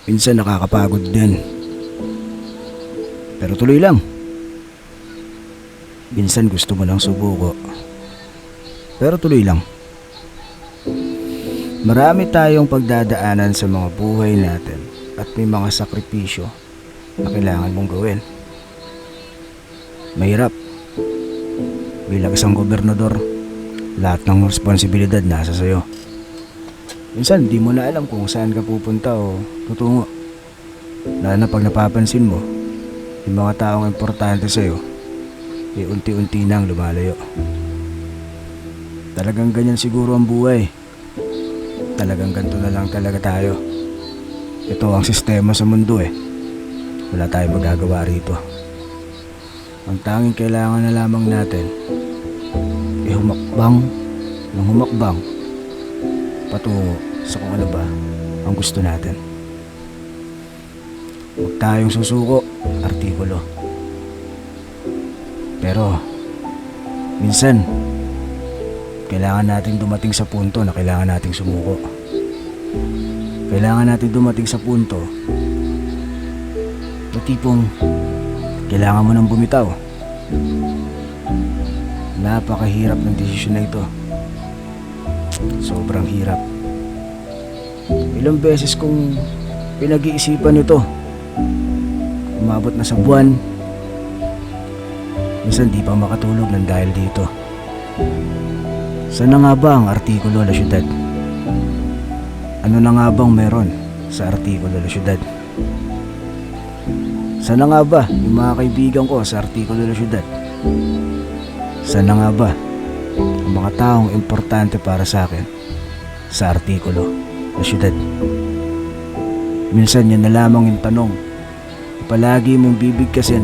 Minsan nakakapagod din. Pero tuloy lang. Minsan gusto mo lang subuko. Pero tuloy lang. Marami tayong pagdadaanan sa mga buhay natin at may mga sakripisyo na kailangan mong gawin. Mahirap. Bilang isang gobernador, lahat ng responsibilidad nasa sayo. Minsan di mo na alam kung saan ka pupunta o tutungo. Lalo na pag napapansin mo, yung mga taong importante sa'yo, unti-unti nang lumalayo. Talagang ganyan siguro ang buhay. Talagang ganito na lang talaga tayo. Ito ang sistema sa mundo Wala tayong magagawa rito. Ang tanging kailangan na lamang natin humakbang ng humakbang patungo sa kung ano ba ang gusto natin. Huwag tayong susuko, artikulo. Pero minsan kailangan nating dumating sa punto na kailangan nating sumuko. Kailangan nating dumating sa punto na tipong kailangan mo nang bumitaw. Napakahirap ng desisyon na ito. Sobrang hirap. Ilang beses kong pinag-iisipan ito. Umabot na sa buwan. Minsan di pa makatulog ng dahil dito. Sana nga ba ang artikulo La Syudad? Ano na nga bang meron sa artikulo La Syudad? Sana nga ba yung mga kaibigan ko sa artikulo La Syudad? Sana nga ba ang mga taong importante para sa akin sa artikulo La Syudad? Minsan yan na lamang yung tanong na palagi mong bibigkasin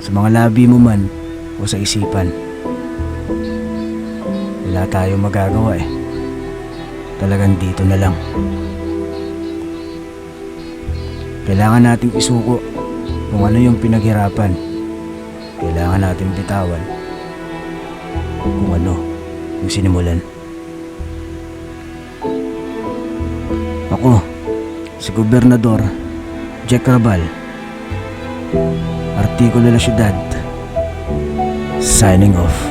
sa mga labi mo man o sa isipan. Wala tayong magagawa Talagang dito na lang. Kailangan nating isuko kung ano yung pinaghirapan. Kailangan natin bitawan kung ano yung sinimulan. Ako, si Gobernador Jack Rabal, Artikulo La Syudad, signing off.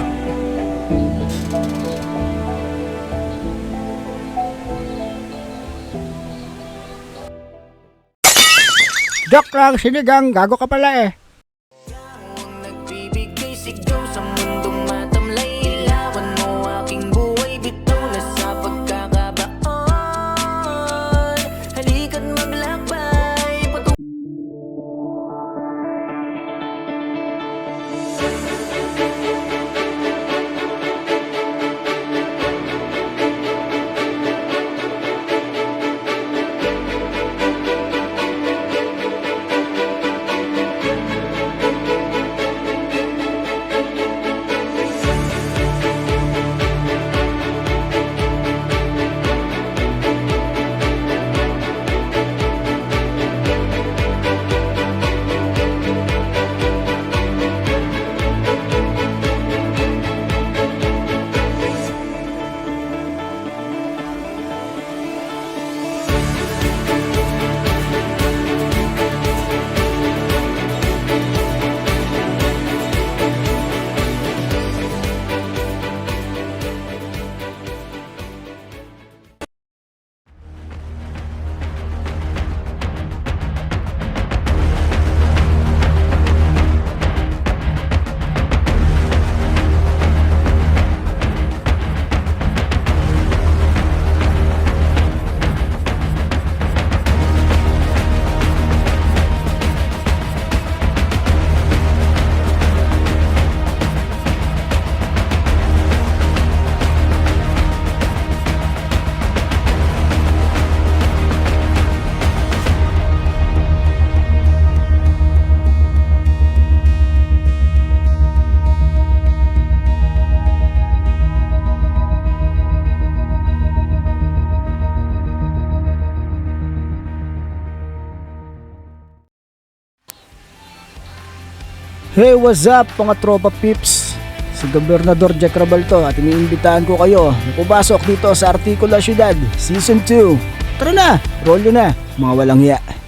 Joke lang, sinigang. Gago ka pala Nagbibigay sigaw sa mundong matamlay. Ilawan mo aking buhay, bitaw na sa pagkakabaon. Halika't maglakbay Hey, what's up mga tropa pips? Si Gobernador Jack Rabal to at iniimbitahan ko kayo na pumasok dito sa Artikulo La Syudad Season 2. Tara na, roll nyo na. mga walang hiya.